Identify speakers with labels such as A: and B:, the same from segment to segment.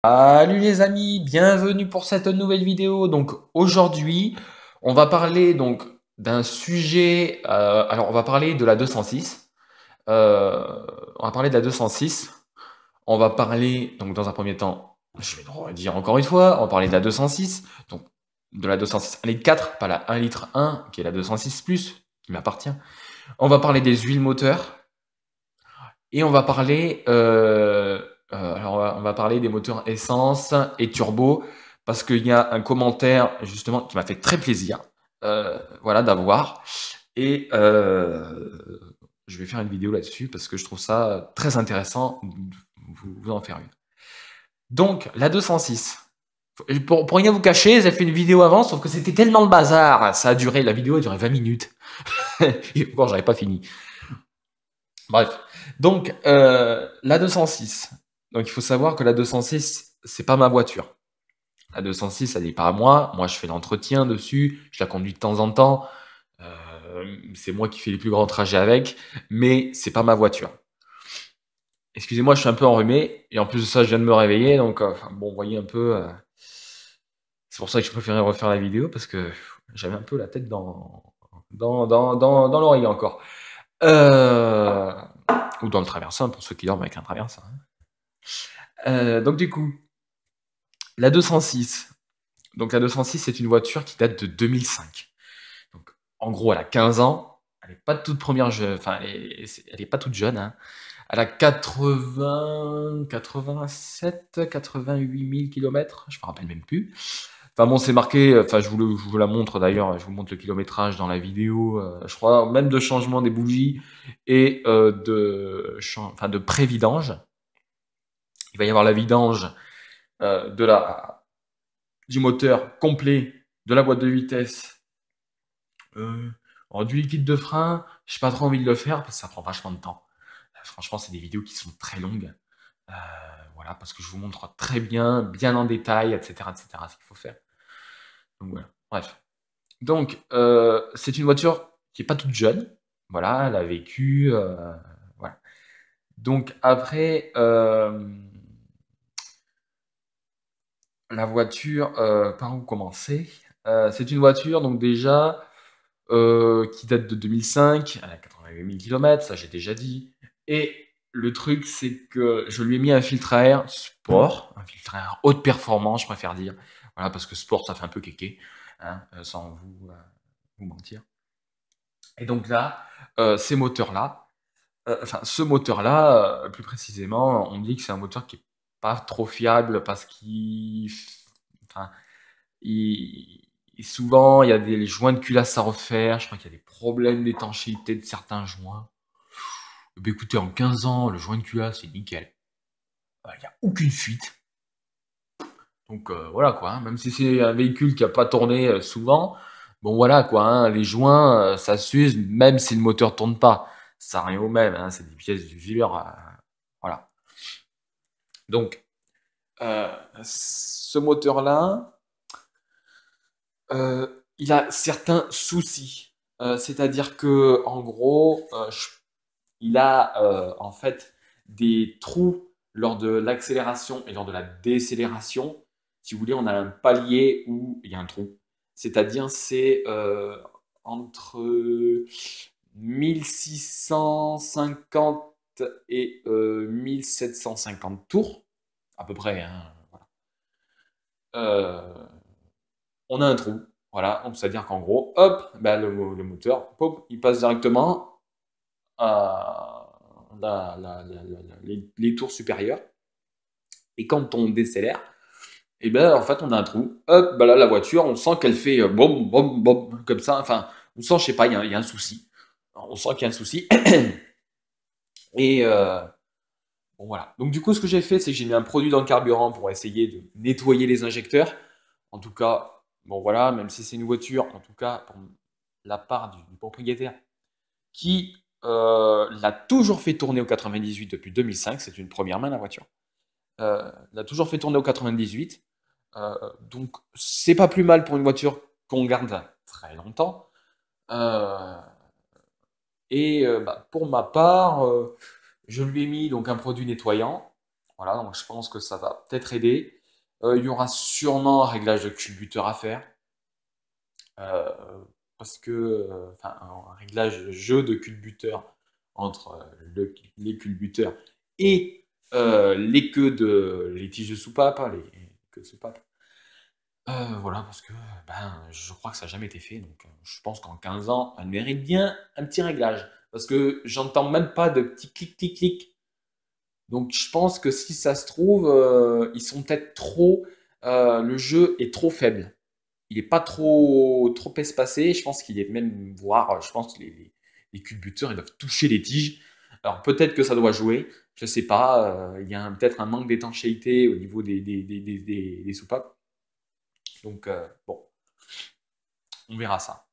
A: Salut les amis, bienvenue pour cette nouvelle vidéo. Donc aujourd'hui, on va parler donc d'un sujet. Alors on va parler de la 206. Euh, on va parler de la 206. On va parler donc dans un premier temps, je vais le redire encore une fois, on va parler de la 206. Donc de la 206 1 litre 4, pas la 1 litre 1 qui est la 206 plus qui m'appartient. On va parler des huiles moteurs. Et on va parler, alors on va parler des moteurs essence et turbo, parce qu'il y a un commentaire justement qui m'a fait très plaisir, voilà, d'avoir. Et je vais faire une vidéo là-dessus parce que je trouve ça très intéressant de vous en faire une. Donc, la 206. Pour rien vous cacher, j'ai fait une vidéo avant, sauf que c'était tellement le bazar. Ça a duré, la vidéo a duré 20 minutes. Et encore, j'avais pas fini. Bref, donc la 206. Donc il faut savoir que la 206, c'est pas ma voiture. La 206, elle n'est pas à moi. Moi, je fais l'entretien dessus. Je la conduis de temps en temps. C'est moi qui fais les plus grands trajets avec, mais c'est pas ma voiture. Excusez-moi, je suis un peu enrhumé et en plus de ça, je viens de me réveiller, donc bon, vous voyez un peu. C'est pour ça que je préférais refaire la vidéo parce que j'avais un peu la tête dans l'oreille encore. Euh, ou dans le traversin pour ceux qui dorment avec un traversin. Donc du coup, la 206. Donc la 206, c'est une voiture qui date de 2005. Donc en gros, elle a 15 ans. Elle n'est pas toute première jeune, enfin elle est pas toute jeune. Hein. Elle a 80, 87, 88 000 km. Je me rappelle même plus. Enfin bon, c'est marqué. Enfin, je vous la montre d'ailleurs. Je vous montre le kilométrage dans la vidéo. Je crois même de changement des bougies et de pré-vidange. Il va y avoir la vidange du moteur complet, de la boîte de vitesse, du liquide de frein. J'ai pas trop envie de le faire parce que ça prend vachement de temps. Franchement, c'est des vidéos qui sont très longues. Euh, voilà, parce que je vous montre très bien en détail, etc., etc., ce qu'il faut faire. Donc voilà, bref. Donc, c'est une voiture qui est pas toute jeune. Voilà, elle a vécu. Voilà. Donc après, la voiture, par où commencer? C'est une voiture, donc déjà, qui date de 2005, elle a 88 000 km, ça j'ai déjà dit. Et le truc, c'est que je lui ai mis un filtre à air sport, un filtre à air haute performance, je préfère dire. Voilà, parce que sport, ça fait un peu kéké, hein, sans vous mentir. Et donc là, ces moteurs-là, enfin, ce moteur-là, plus précisément, on dit que c'est un moteur qui est pas trop fiable parce enfin, il, souvent, il y a des joints de culasse à refaire. Je crois qu'il y a des problèmes d'étanchéité de certains joints. Ben écoutez, en 15 ans, le joint de culasse est nickel. Il n'y a aucune fuite. Donc voilà quoi. Hein. Même si c'est un véhicule qui n'a pas tourné souvent, bon voilà quoi. Hein, les joints, ça s'use même si le moteur tourne pas. Ça revient au même. Hein, c'est des pièces d'usure. Voilà. Donc ce moteur-là, il a certains soucis. C'est-à-dire que en gros, il a en fait des trous lors de l'accélération et lors de la décélération. Si vous voulez, on a un palier où il y a un trou. C'est-à-dire, c'est entre 1650 et 1750 tours, à peu près. Hein, voilà. On a un trou. Voilà, donc c'est-à-dire qu'en gros, hop, ben, le moteur, pop, il passe directement à les tours supérieures. Et quand on décélère, et ben en fait on a un trou. Hop, ben là la voiture, on sent qu'elle fait bom bom bom comme ça. Enfin, on sent, je sais pas, il y a un souci. On sent qu'il y a un souci. Et bon voilà. Donc du coup, ce que j'ai fait, c'est que j'ai mis un produit dans le carburant pour essayer de nettoyer les injecteurs. En tout cas, bon voilà, même si c'est une voiture, en tout cas pour la part du propriétaire qui l'a toujours fait tourner au 98 depuis 2005, c'est une première main la voiture. L'a toujours fait tourner au 98. Donc c'est pas plus mal pour une voiture qu'on garde très longtemps. Euh, et bah, pour ma part, je lui ai mis donc un produit nettoyant Voilà, donc je pense que ça va peut-être aider. Il y aura sûrement un réglage de culbuteur à faire. Euh, Parce que, enfin, un réglage de jeu de culbuteur entre les culbuteurs et les tiges de soupape, hein, les queues de soupape. Voilà, parce que ben, je crois que ça n'a jamais été fait. Donc, je pense qu'en 15 ans, elle mérite bien un petit réglage. Parce que j'entends même pas de petit clic, clic, clic. Donc, je pense que si ça se trouve, ils sont peut-être trop. Le jeu est trop faible. Il n'est pas trop espacé. Je pense qu'il est même, voire, je pense que les culbuteurs, ils doivent toucher les tiges. Alors, peut-être que ça doit jouer. Je sais pas. Il y a peut-être un manque d'étanchéité au niveau des soupapes. Donc, bon, on verra ça.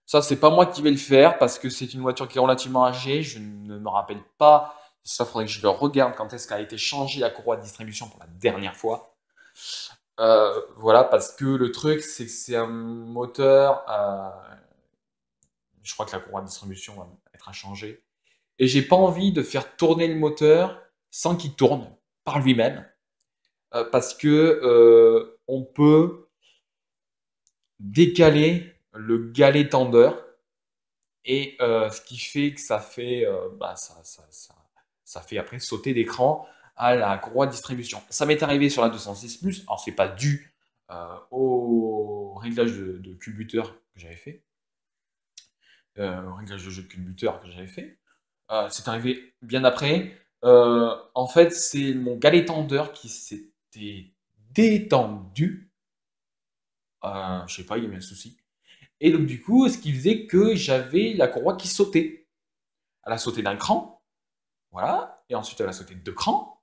A: Ça, c'est pas moi qui vais le faire parce que c'est une voiture qui est relativement âgée. Je ne me rappelle pas. Ça, faudrait que je le regarde quand est-ce qu'a été changée la courroie de distribution pour la dernière fois. Voilà, parce que le truc, c'est que c'est un moteur. Je crois que la courroie de distribution va être à changer. Et j'ai pas envie de faire tourner le moteur sans qu'il tourne par lui-même. Parce que on peut décaler le galet tendeur. Et ce qui fait que ça fait, ça fait après sauter d'écran à la courroie de distribution. Ça m'est arrivé sur la 206 Plus, alors c'est pas dû au réglage de culbuteur que j'avais fait, au réglage de jeu de culbuteur que j'avais fait. C'est arrivé bien après. En fait, c'est mon galet tendeur qui s'était détendu. Je sais pas, il y a eu un souci. Et donc du coup, ce qui faisait que j'avais la courroie qui sautait. Elle a sauté d'un cran, voilà, et ensuite elle a sauté de deux crans,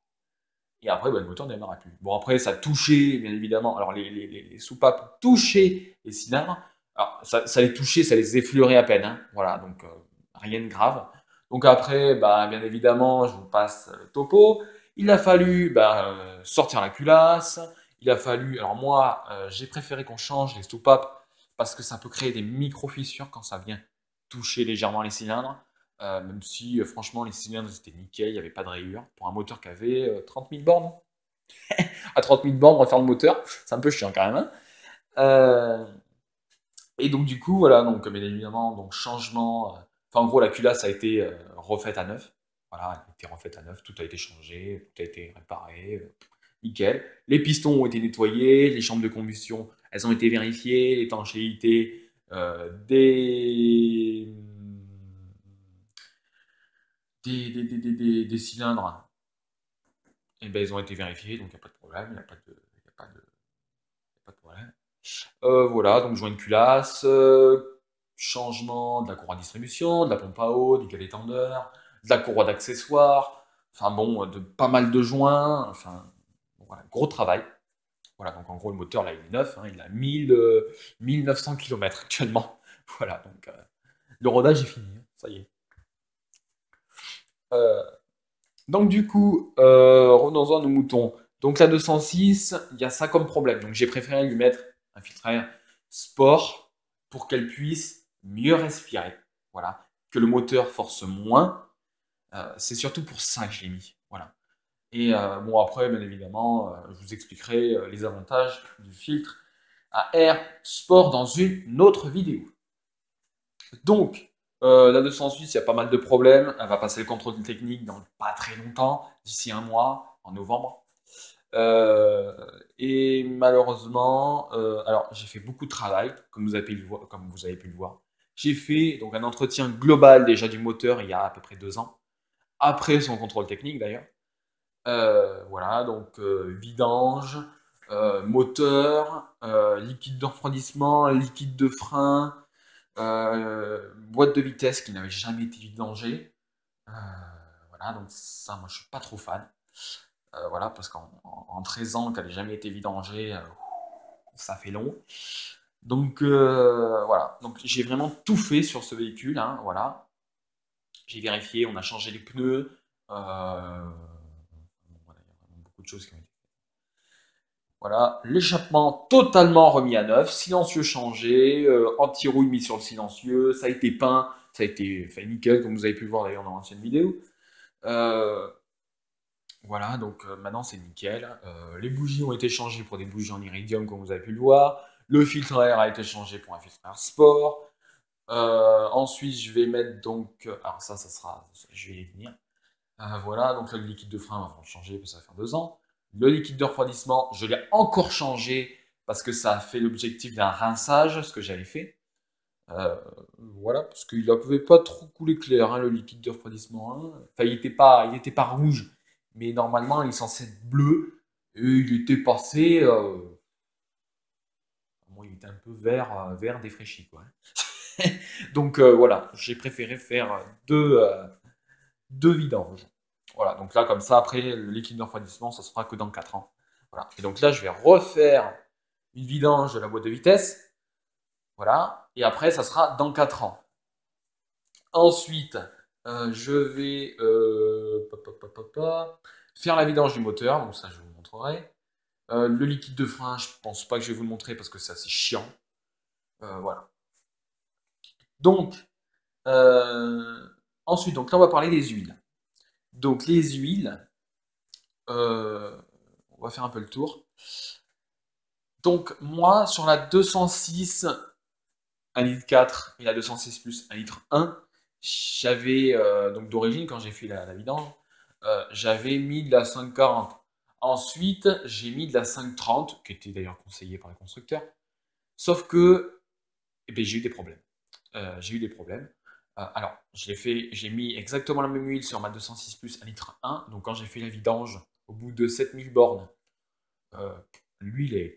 A: et après bah, le moteur ne démarrait plus. Bon après ça touchait bien évidemment, alors les soupapes touchaient les cylindres, alors ça les touchait, ça les effleurait à peine, hein. Voilà, donc rien de grave. Donc après, bah, bien évidemment, je vous passe le topo, il a fallu bah, sortir la culasse, il a fallu, alors moi j'ai préféré qu'on change les soupapes parce que ça peut créer des micro-fissures quand ça vient toucher légèrement les cylindres. Même si franchement les cylindres étaient nickel, il n'y avait pas de rayures. Pour un moteur qui avait 30 000 bornes. À 30 000 bornes, refaire le moteur, c'est un peu chiant quand même, hein. Euh, et donc du coup, voilà, donc bien évidemment, donc changement. Enfin en gros, la culasse a été refaite à neuf. Voilà, elle a été refaite à neuf, tout a été changé, tout a été réparé, nickel. Les pistons ont été nettoyés, les chambres de combustion, elles ont été vérifiées, l'étanchéité des cylindres, et ben, ils ont été vérifiés, donc il n'y a pas de problème, il n'y a pas de, y a pas de, y a pas de problème. Voilà, donc joint de culasse, changement de la courroie de distribution, de la pompe à eau, du galet tendeur, de la courroie d'accessoires, enfin bon, de pas mal de joints, enfin bon, voilà, gros travail. Voilà, donc en gros le moteur là il est neuf, hein, il a 1900 km actuellement. Voilà, donc le rodage est fini, hein, ça y est. Euh, Donc du coup, revenons-en à nos moutons. Donc la 206, il y a ça comme problème. Donc j'ai préféré lui mettre un filtre à air sport pour qu'elle puisse mieux respirer. Voilà. Que le moteur force moins. C'est surtout pour ça que je l'ai mis. Voilà. Et bon après, bien évidemment, je vous expliquerai les avantages du filtre à air sport dans une autre vidéo. Donc, la 206, il y a pas mal de problèmes. Elle va passer le contrôle technique dans pas très longtemps, d'ici un mois, en novembre. Euh, et malheureusement, alors j'ai fait beaucoup de travail, comme vous avez pu le voir. Comme vous avez pu le voir. J'ai fait donc un entretien global déjà du moteur il y a à peu près 2 ans, après son contrôle technique d'ailleurs. Voilà, donc vidange, moteur, liquide de refroidissement, liquide de frein, boîte de vitesse qui n'avait jamais été vidangée. Euh, voilà, donc ça, moi, je suis pas trop fan. Voilà, parce qu'en 13 ans, qu'elle n'ait jamais été vidangée, ça fait long. Donc voilà, donc j'ai vraiment tout fait sur ce véhicule, hein, voilà. J'ai vérifié, on a changé les pneus. Bon, voilà, il y a vraiment beaucoup de choses qui ont été. Voilà, l'échappement totalement remis à neuf, silencieux changé, anti-rouille mis sur le silencieux, ça a été peint, ça a été fait nickel, comme vous avez pu le voir d'ailleurs dans l'ancienne vidéo. Euh, Voilà, donc maintenant c'est nickel. Les bougies ont été changées pour des bougies en iridium, comme vous avez pu le voir. Le filtre à air a été changé pour un filtre à air sport. Ensuite, je vais mettre donc... alors ça sera... Je vais y venir. Voilà, donc là, le liquide de frein, on va le changer, parce que ça va faire 2 ans. Le liquide de refroidissement, je l'ai encore changé, parce que ça a fait l'objectif d'un rinçage, ce que j'avais fait. Voilà, parce qu'il ne pouvait pas trop couler clair, hein, le liquide de refroidissement, hein. Enfin, il était pas rouge, mais normalement, il est censé être bleu. Et il était passé... bon, il était un peu vert défraîchi, quoi. Donc voilà, j'ai préféré faire deux vidanges. Voilà, donc là, comme ça, après, le liquide de refroidissement, ça se fera que dans 4 ans. Voilà. Et donc là, je vais refaire une vidange de la boîte de vitesse. Voilà. Et après, ça sera dans 4 ans. Ensuite, je vais faire la vidange du moteur. Donc ça, je vous montrerai. Le liquide de frein, je pense pas que je vais vous le montrer parce que c'est assez chiant. Voilà. Donc, ensuite, donc là, on va parler des huiles. Donc, les huiles, on va faire un peu le tour. Donc, moi, sur la 206 1,4 litre et la 206 plus 1,1 litre, j'avais, donc d'origine, quand j'ai fait la vidange, j'avais mis de la 540. Ensuite, j'ai mis de la 530, qui était d'ailleurs conseillée par les constructeurs. Sauf que eh ben, j'ai eu des problèmes. J'ai eu des problèmes. Alors, j'ai mis exactement la même huile sur ma 206 plus 1,1 litre. Donc, quand j'ai fait la vidange, au bout de 7000 bornes, l'huile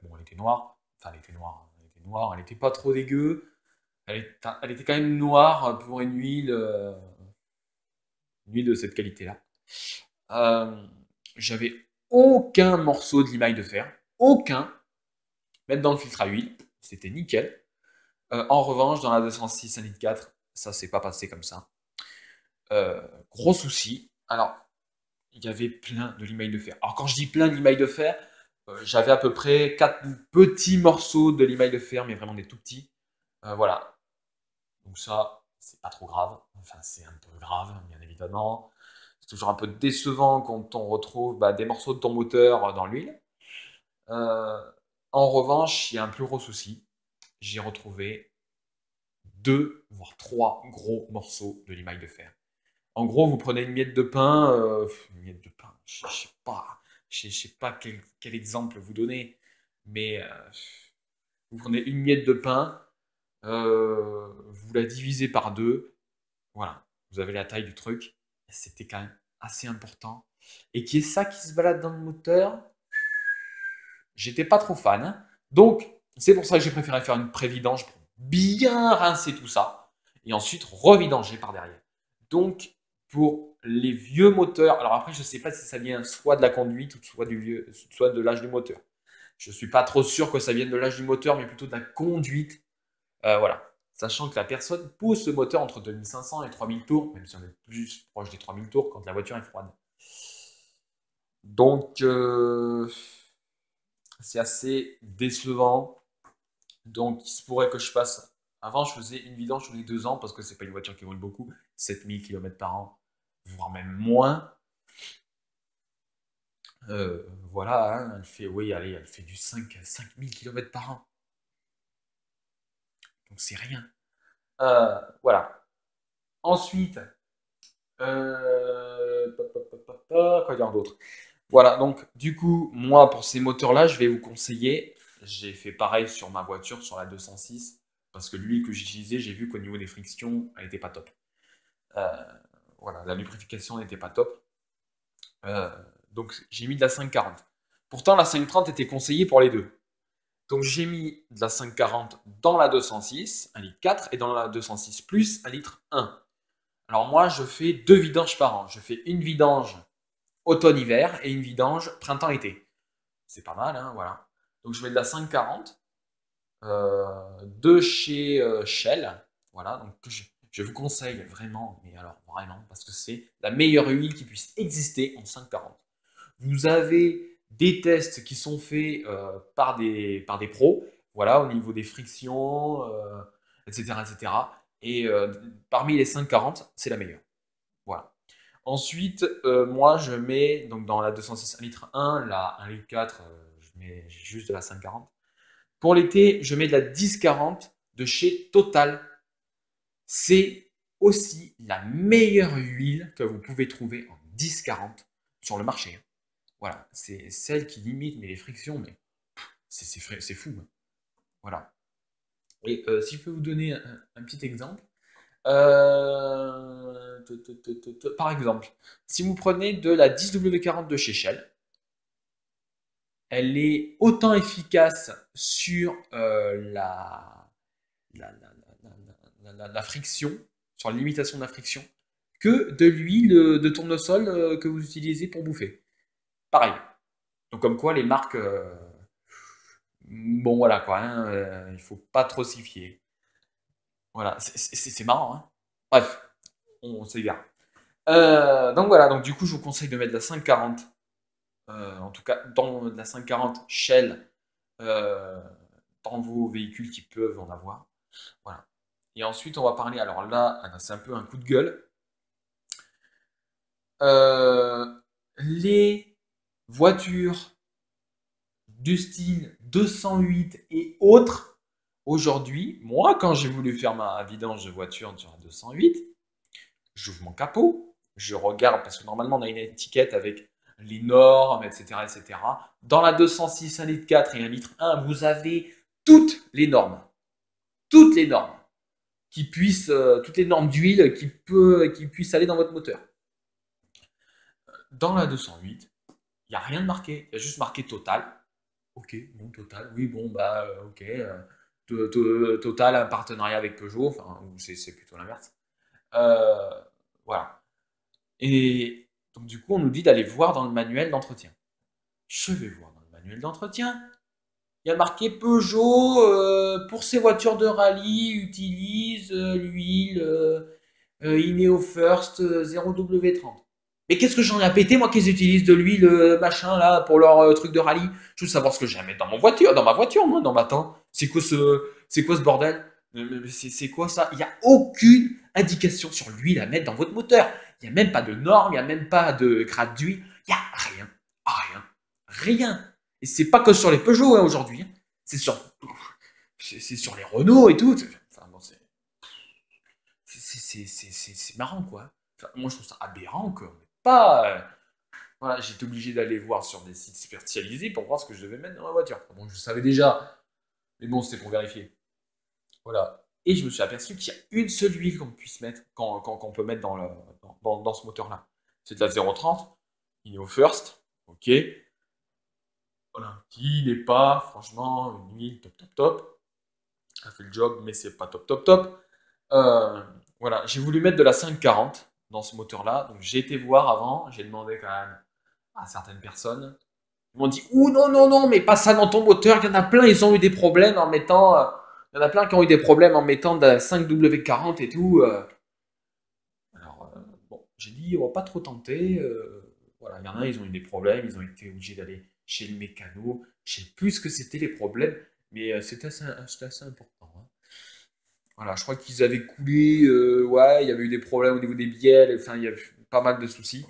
A: bon, elle était noire. Enfin, elle était noire. Elle était noire. Elle n'était pas trop dégueu. Elle était quand même noire pour une huile de cette qualité-là. J'avais aucun morceau de limaille de fer. Aucun. Mettre dans le filtre à huile. C'était nickel. En revanche, dans la 206 1,4 litre, ça s'est pas passé comme ça. Gros souci. Alors, il y avait plein de limailles de fer. Alors, quand je dis plein de limailles de fer, j'avais à peu près 4 petits morceaux de limaille de fer, mais vraiment des tout petits. Voilà. Donc ça, c'est pas trop grave. Enfin, c'est un peu grave, bien évidemment. C'est toujours un peu décevant quand on retrouve des morceaux de ton moteur dans l'huile. En revanche, il y a un plus gros souci. J'ai retrouvé 2, voire 3 gros morceaux de limaille de fer. En gros, vous prenez une miette de pain, je sais pas quel exemple vous donner, mais vous prenez une miette de pain, vous la divisez par 2, voilà, vous avez la taille du truc. C'était quand même assez important. Et qui est ça qui se balade dans le moteur, j'étais pas trop fan, hein. Donc, c'est pour ça que j'ai préféré faire une pré-vidange pour bien rincer tout ça, et ensuite revidanger par derrière. Donc, pour les vieux moteurs, alors après, je ne sais pas si ça vient soit de la conduite ou soit de l'âge du moteur. Je ne suis pas trop sûr que ça vienne de l'âge du moteur, mais plutôt de la conduite. Voilà. Sachant que la personne pousse le moteur entre 2500 et 3000 tours, même si on est plus proche des 3000 tours quand la voiture est froide. Donc, c'est assez décevant. Donc, il se pourrait que je passe. Avant, je faisais une vidange tous les 2 ans parce que c'est pas une voiture qui roule beaucoup, 7000 km par an, voire même moins. Voilà, hein, elle fait, oui, allez, elle fait du 5000 km par an. Donc, c'est rien. Voilà. Ensuite, quoi dire d'autre? Voilà, donc, du coup, moi, pour ces moteurs-là, je vais vous conseiller. J'ai fait pareil sur ma voiture, sur la 206, parce que l'huile que j'utilisais, j'ai vu qu'au niveau des frictions, elle n'était pas top. Euh, voilà, la lubrification n'était pas top. Euh, donc j'ai mis de la 540. Pourtant, la 530 était conseillée pour les deux. Donc j'ai mis de la 540 dans la 206, 1,4 litre, et dans la 206 plus 1,1 litre. Alors moi, je fais 2 vidanges par an. Je fais une vidange automne-hiver et une vidange printemps-été. C'est pas mal, hein, voilà. Donc je mets de la 540 de chez Shell. Voilà, donc je vous conseille vraiment, mais alors vraiment, parce que c'est la meilleure huile qui puisse exister en 540. Vous avez des tests qui sont faits par des pros, voilà, au niveau des frictions, etc., etc. Et parmi les 540, c'est la meilleure. Voilà. Ensuite, moi, je mets donc dans la 206 1 litre 1, la 1 litre 4, je mets juste de la 540. Pour l'été, je mets de la 1040 de chez Total. C'est aussi la meilleure huile que vous pouvez trouver en 1040 sur le marché. Voilà, c'est celle qui limite mais les frictions, mais c'est fou. Hein. Voilà. Et si je peux vous donner un petit exemple, par exemple, si vous prenez de la 10W40 de chez Shell, elle est autant efficace sur la friction, sur la limitation de la friction, que de l'huile de tournesol que vous utilisez pour bouffer. Pareil. Donc comme quoi les marques, bon voilà quoi, hein, il faut pas trop s'y fier. Voilà, c'est marrant. Hein. Bref, on s'égare. Donc voilà, donc du coup je vous conseille de mettre de la 540, en tout cas dans de la 540 Shell, dans vos véhicules qui peuvent en avoir. Voilà. Et ensuite on va parler, alors là c'est un peu un coup de gueule. Les voitures du style 208 et autres, aujourd'hui, moi, quand j'ai voulu faire ma vidange de voiture sur la 208, j'ouvre mon capot, je regarde, parce que normalement, on a une étiquette avec les normes, etc., etc. Dans la 206, 1 litre 4 et 1 litre 1, vous avez toutes les normes. Toutes les normes. Toutes les normes d'huile qui puissent aller dans votre moteur. Dans la 208, il n'y a rien de marqué. Il y a juste marqué Total. Ok, bon, Total, oui, bon, bah, ok. Total, un partenariat avec Peugeot, enfin, c'est plutôt l'inverse. Voilà. Et donc, du coup, on nous dit d'aller voir dans le manuel d'entretien. Je vais voir dans le manuel d'entretien. Il y a marqué Peugeot, pour ses voitures de rallye, utilise l'huile Ineo First 0W30. Mais qu'est-ce que j'en ai à péter, moi, qu'ils utilisent de l'huile, machin, là, pour leur truc de rallye? Je veux savoir ce que j'ai à mettre dans ma voiture, moi, dans ma tente. C'est quoi ce bordel? C'est quoi ça? Il n'y a aucune indication sur l'huile à mettre dans votre moteur. Il n'y a même pas de normes, il n'y a même pas de grade d'huile. Il n'y a rien. Rien. Rien. Et c'est pas que sur les Peugeot, hein, aujourd'hui. Hein. C'est sur les Renault et tout. Enfin, bon, c'est marrant, quoi. Enfin, moi, je trouve ça aberrant, quoi. Pas. Voilà, j'étais obligé d'aller voir sur des sites spécialisés pour voir ce que je devais mettre dans ma voiture. Bon, je savais déjà, mais bon, c'était pour vérifier. Voilà. Et je me suis aperçu qu'il y a une seule huile qu'on puisse mettre, qu'on peut mettre dans ce moteur-là. C'est de la 030, Ineo First, ok. Voilà, qui n'est pas, franchement, une huile top, top, top. Elle fait le job, mais c'est pas top, top, top. Voilà, j'ai voulu mettre de la 540 dans ce moteur-là. Donc j'ai été voir avant, j'ai demandé quand même à certaines personnes. Ils m'ont dit, ouh non, non, non, mais pas ça dans ton moteur. Il y en a plein, ils ont eu des problèmes en mettant. Il y en a plein qui ont eu des problèmes en mettant de la 5W40 et tout. Alors, bon, j'ai dit, on va pas trop tenter. Voilà, il y en a, ils ont eu des problèmes, ils ont été obligés d'aller chez le mécano. Je sais plus ce que c'était les problèmes, mais c'était assez important. Hein. Voilà, je crois qu'ils avaient coulé, ouais, il y avait eu des problèmes au niveau des bielles, enfin, il y a eu pas mal de soucis.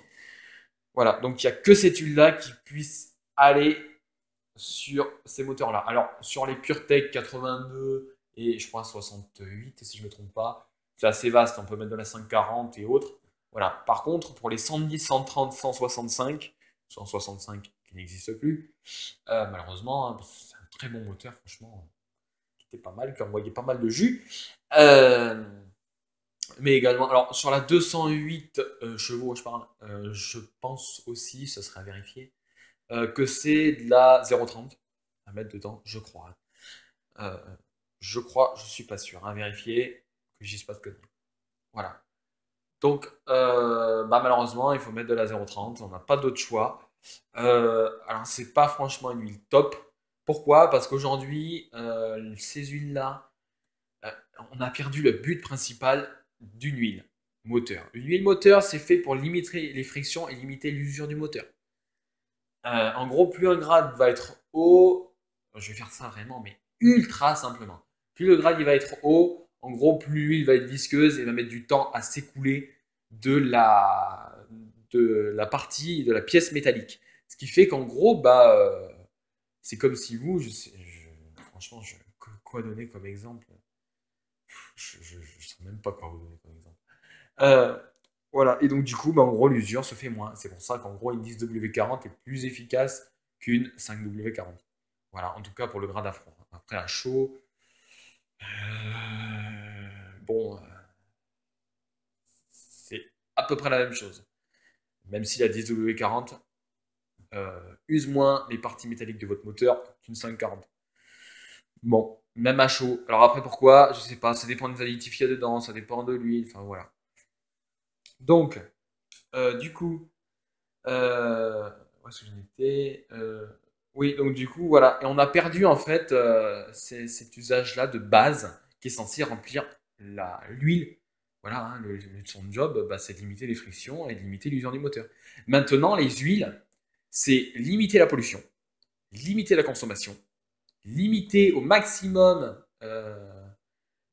A: Voilà, donc il n'y a que cette huile-là qui puisse aller sur ces moteurs-là. Alors, sur les PureTech 82 et je crois 68, si je ne me trompe pas, c'est assez vaste, on peut mettre de la 540 et autres. Voilà. Par contre, pour les 110, 130, 165, 165 qui n'existe plus, malheureusement, hein, c'est un très bon moteur, franchement, qui était pas mal, qui envoyait pas mal de jus. Mais également, alors sur la 208 chevaux, je parle, je pense aussi, ce serait à vérifier, que c'est de la 0,30 à mettre dedans, je crois. Je crois, je suis pas sûr, à vérifier, que je dise pas de conneries. Voilà. Donc, bah, malheureusement, il faut mettre de la 0,30, on n'a pas d'autre choix. Alors, c'est pas franchement une huile top. Pourquoi? Parce qu'aujourd'hui, ces huiles-là, on a perdu le but principal d'une huile moteur. Une huile moteur, c'est fait pour limiter les frictions et limiter l'usure du moteur. En gros, plus un grade va être haut, je vais faire ça vraiment, mais ultra simplement. Plus le grade il va être haut, en gros, plus l'huile va être visqueuse et va mettre du temps à s'écouler de de la partie de la pièce métallique. Ce qui fait qu'en gros, bah, c'est comme si vous, franchement, quoi donner comme exemple? Je ne sais même pas quoi vous donner comme exemple. Euh, voilà, et donc du coup, bah, en gros, l'usure se fait moins. C'est pour ça qu'en gros, une 10W40 est plus efficace qu'une 5W40. Voilà, en tout cas pour le grade à froid. Après, à chaud, bon, c'est à peu près la même chose. Même si la 10W40 use moins les parties métalliques de votre moteur qu'une 540. Bon, même à chaud. Alors après, pourquoi? Je sais pas, ça dépend des additifs qu'il y a dedans, ça dépend de l'huile, enfin voilà. Donc, du coup, où est-ce que j'en étais? Oui, donc du coup, voilà. Et on a perdu en fait cet usage-là de base qui est censé remplir l'huile. Voilà, hein, son job, bah, c'est de limiter les frictions et de limiter l'usure du moteur. Maintenant, les huiles, c'est limiter la pollution, limiter la consommation, limiter au maximum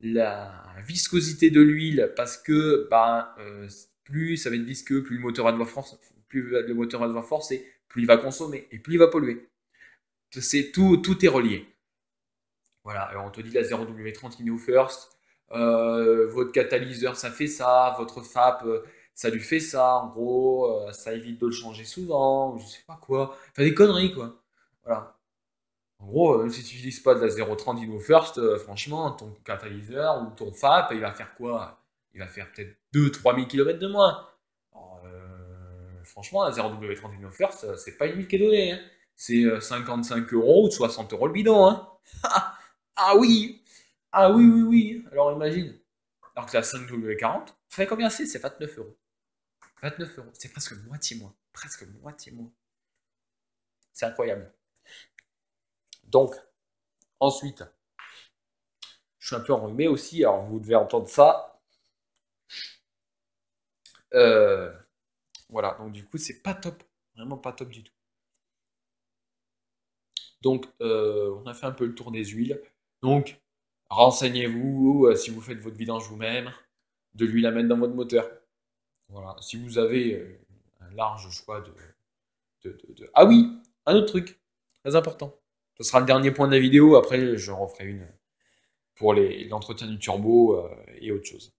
A: la viscosité de l'huile parce que bah, plus ça va être visqueux, plus le moteur va devoir forcer, plus il va consommer et plus il va polluer. C'est tout est relié. Voilà, alors on te dit la 0W30 in first, votre catalyseur ça fait ça, votre FAP ça lui fait ça, en gros, ça évite de le changer souvent, ou je sais pas quoi. Enfin des conneries quoi. Voilà. En gros, si tu n'utilises pas de la 0,30 Inno First, franchement, ton catalyseur ou ton FAP, il va faire quoi? Il va faire peut-être 2-3 000 km de moins. Alors, franchement, la 0W30 Inno First, c'est pas une mille qui est donnée, hein. C'est 55 € ou 60 € le bidon. Hein. Ah oui! Ah oui, oui, oui. Alors imagine. Alors que la 5W40, vous savez combien c'est? C'est 29 €. 29 €. C'est presque moitié moins. Presque moitié moins. C'est incroyable. Donc, ensuite, je suis un peu enrhumé aussi, alors vous devez entendre ça. Voilà, donc du coup, c'est pas top. Vraiment pas top du tout. Donc, on a fait un peu le tour des huiles. Donc, renseignez-vous si vous faites votre vidange vous-même, de l'huile à mettre dans votre moteur. Voilà, si vous avez un large choix Ah oui, un autre truc, très important. Ce sera le dernier point de la vidéo, après je referai une pour l'entretien du turbo et autre chose.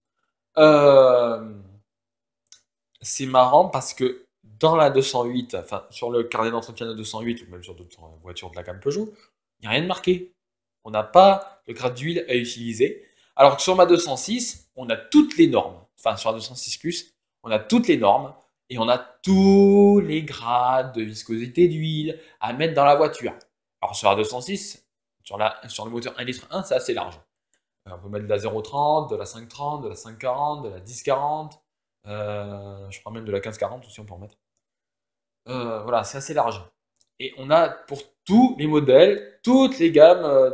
A: C'est marrant parce que dans la 208, enfin sur le carnet d'entretien de la 208 ou même sur d'autres voitures de la gamme Peugeot, il n'y a rien de marqué. On n'a pas le grade d'huile à utiliser. Alors que sur ma 206, on a toutes les normes. Enfin sur la 206 Plus, on a toutes les normes et on a tous les grades de viscosité d'huile à mettre dans la voiture. Alors sur la 206, sur le moteur 1,1 litre, c'est assez large. On peut mettre de la 0,30, de la 5,30, de la 5,40, de la 10,40. Je crois même de la 15,40 aussi, on peut en mettre. Voilà, c'est assez large. Et on a pour tous les modèles, toutes les gammes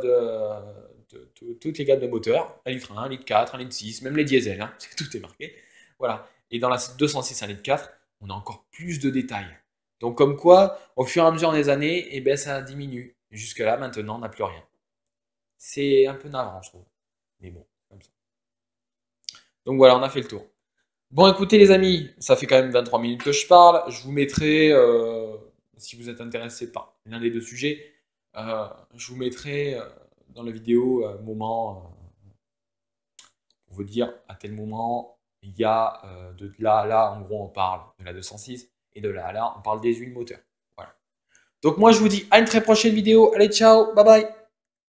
A: toutes les gammes de moteurs, 1 litre 1, 1 litre 4, 1 litre 6, même les diesels, hein, tout est marqué. Voilà. Et dans la 206 1 litre 4, on a encore plus de détails. Donc comme quoi, au fur et à mesure des années, eh ben, ça diminue. Jusque là, maintenant, on n'a plus rien. C'est un peu navrant, je trouve. Mais bon, comme ça. Donc voilà, on a fait le tour. Bon, écoutez les amis, ça fait quand même 23 minutes que je parle. Je vous mettrai, si vous êtes intéressé par l'un des deux sujets, je vous mettrai dans la vidéo un moment pour vous dire à tel moment il y a de là à là, en gros, on parle de la 206 et de là à là, on parle des huiles moteurs. Voilà. Donc moi, je vous dis à une très prochaine vidéo. Allez, ciao, bye bye.